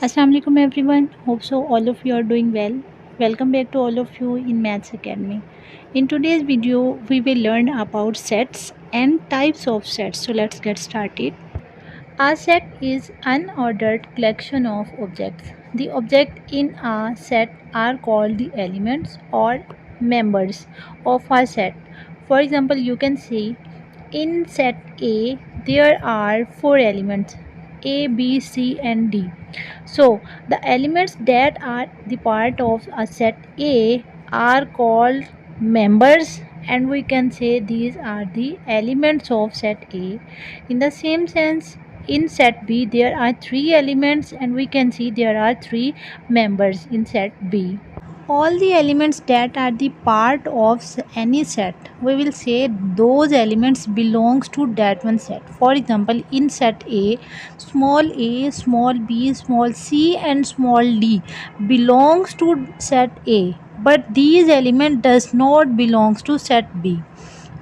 Assalamualaikum everyone. Hope so all of you are doing well. Welcome back to all of you in Maths Academy. In today's video we will learn about sets and types of sets. So let's get started. A set is unordered collection of objects. The objects in a set are called the elements or members of a set. For example, you can see in set A there are 4 elements A, B, C and D. So the elements that are the part of a set A are called members, and we can say these are the elements of set A. In the same sense, in set B there are 3 elements, and we can see there are 3 members in set B. All the elements that are the part of any set, we will say those elements belongs to that one set. For example, in set A, small b, small c and small d belongs to set A, but these element does not belongs to set B.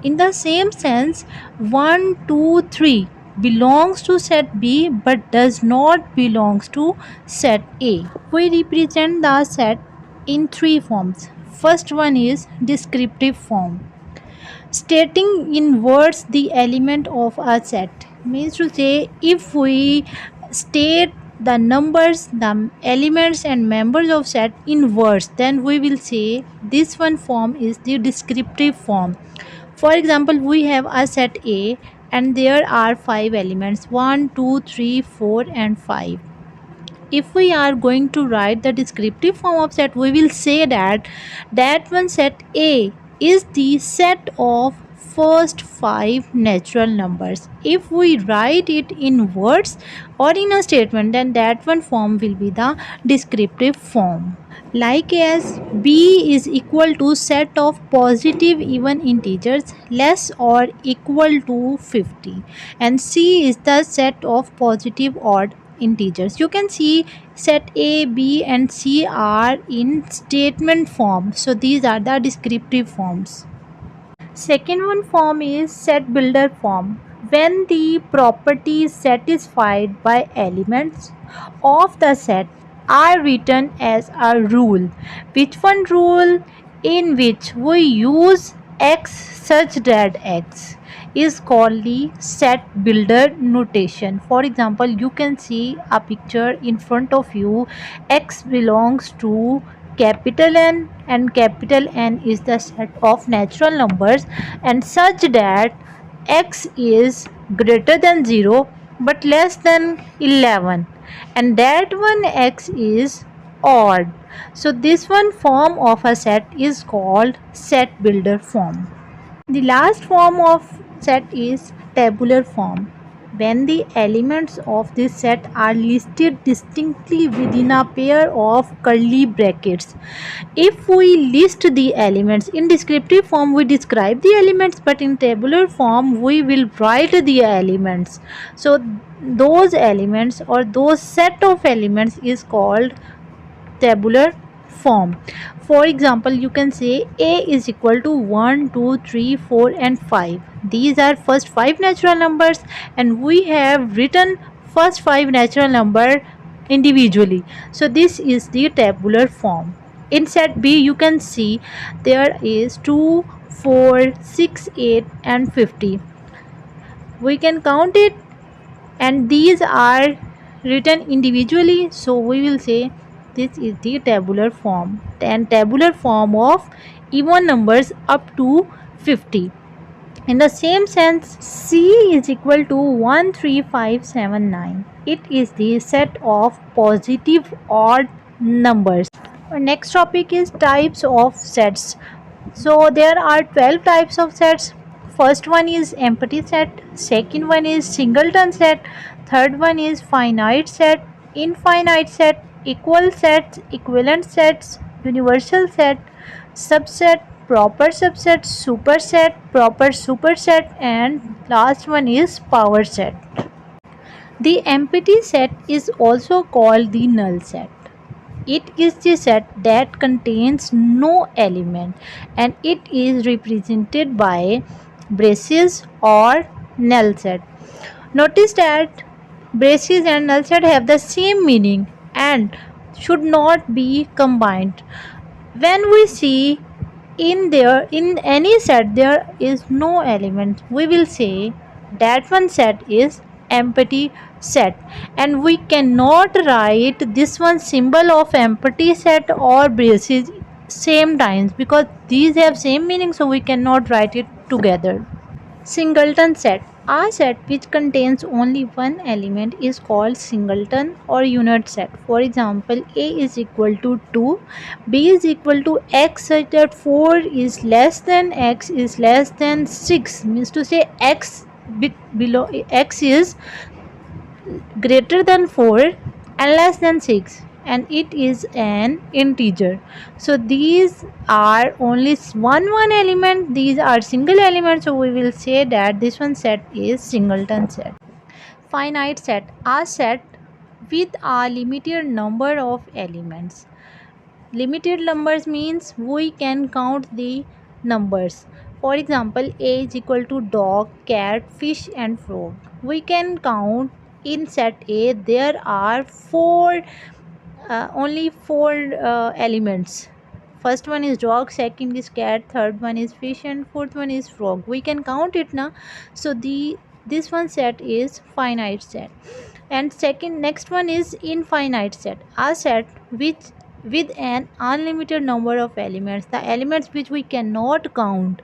In the same sense, 1, 2, 3 belongs to set B but does not belongs to set A. We represent the set in 3 forms. First one is descriptive form. Stating in words the element of a set means to say, if we state the numbers, the elements and members of set in words, then we will say this one form is the descriptive form. For example, we have a set A and there are 5 elements 1, 2, 3, 4 and 5. If we are going to write the descriptive form of set, we will say that one set A is the set of first 5 natural numbers. If we write it in words or in a statement, then that one form will be the descriptive form. Like as B is equal to set of positive even integers less or equal to 50, and C is the set of positive odd integers. You can see set A, B and C are in statement form, so these are the descriptive forms. Second one form is set builder form. When the properties satisfied by elements of the set are written as a rule. Which one rule? In which we use x such that x is called the set builder notation. For example, you can see a picture in front of you. X belongs to capital N and capital N is the set of natural numbers, and such that x is greater than 0 but less than 11, and that one x is odd. So this one form of a set is called set builder form. The last form of set is tabular form. When the elements of this set are listed distinctly within a pair of curly brackets. If we list the elements in descriptive form, we describe the elements, but in tabular form we will write the elements. So those elements or those set of elements is called tabular form. For example, you can say A is equal to 1, 2, 3, 4 and 5. These are first 5 natural numbers, and we have written first 5 natural number individually. So this is the tabular form. In set B, you can see there is 2, 4, 6, 8 and 50. We can count it, and these are written individually, so we will say this is the tabular form, and tabular form of even numbers up to 50. In the same sense, C is equal to 1, 3, 5, 7, 9. It is the set of positive odd numbers. Our next topic is types of sets. So there are 12 types of sets. First one is empty set, second one is singleton set, third one is finite set, infinite set, equal sets, equivalent sets, universal set, subset, proper subset, superset, proper superset, and last one is power set. The empty set is also called the null set. It is the set that contains no element, and it is represented by braces or null set. Notice that braces and null set have the same meaning, and should not be combined. When we see in any set there is no element, we will say that one set is empty set, and we cannot write this one symbol of empty set or braces same times because these have same meaning, so we cannot write it together. Singleton set. A set which contains only one element is called singleton or unit set. For example, A is equal to 2, B is equal to x such that 4 is less than x is less than 6, means to say x is greater than 4 and less than 6, and it is an integer. So these are only one element, these are single elements, so we will say that this one set is singleton set. Finite set. A set with a limited number of elements. Limited numbers means we can count the numbers. For example, A is equal to dog, cat, fish and frog. We can count in set A there are only four elements. First one is dog, second is cat, third one is fish and fourth one is frog. We can count it now. So this one set is finite set. And next one is infinite set. A set with an unlimited number of elements, the elements which we cannot count,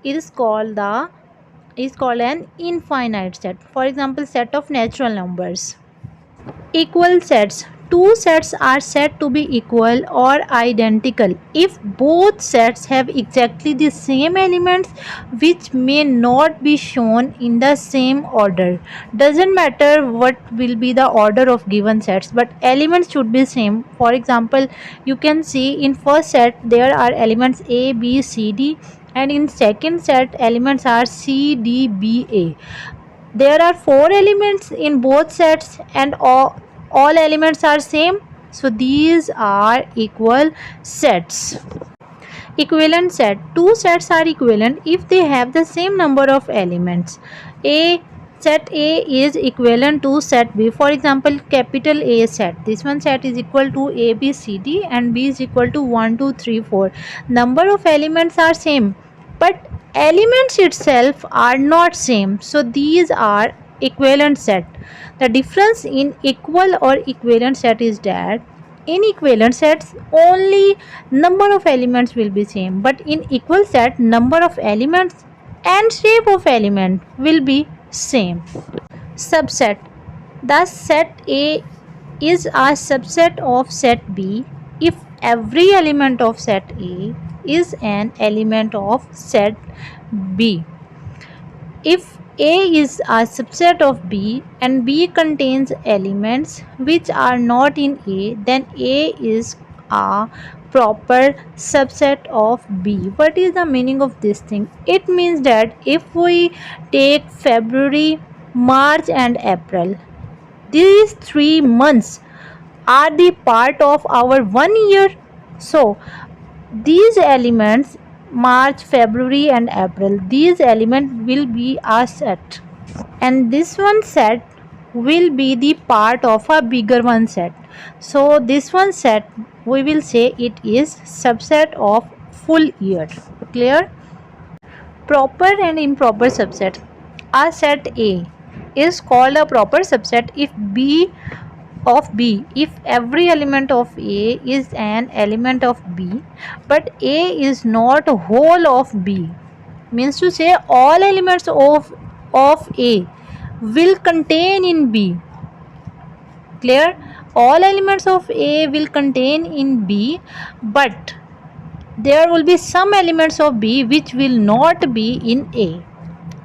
is called an infinite set. For example, set of natural numbers. Equal sets. Two sets are said to be equal or identical if both sets have exactly the same elements which may not be shown in the same order. Doesn't matter what will be the order of given sets, but elements should be same. For example, you can see in first set there are elements A, B, C, D, and in second set elements are C, D, B, A. There are 4 elements in both sets and all elements are same, so these are equal sets. Equivalent set. Two sets are equivalent if they have the same number of elements. Set A is equivalent to set B. For example, capital A set. This one set is equal to A, B, C, D, and B is equal to 1, 2, 3, 4. Number of elements are same, but elements itself are not same, so these are equivalent set. The difference in equal or equivalent set is that in equivalent sets only number of elements will be same, but in equal set number of elements and shape of element will be same. Subset. The set A is a subset of set B if every element of set A is an element of set B. If A is a subset of B and B contains elements which are not in A, then A is a proper subset of B. What is the meaning of this thing? It means that if we take February, March and April, these 3 months are the part of our 1 year. So these elements, March, February and April, these elements will be a set, and this one set will be the part of a bigger one set. So this one set, we will say it is subset of full year. Clear? Proper and improper subset. A set A is called a proper subset if if every element of A is an element of B, but A is not whole of B. Means to say all elements of A will contain in B. Clear? All elements of A will contain in B, but there will be some elements of B which will not be in A.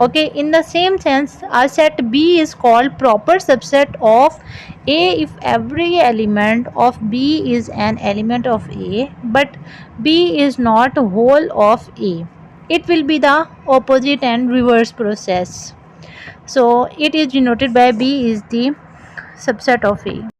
Okay, in the same sense, a set B is called proper subset of A if every element of B is an element of A, but B is not whole of A. It will be the opposite and reverse process. So it is denoted by B is the subset of A.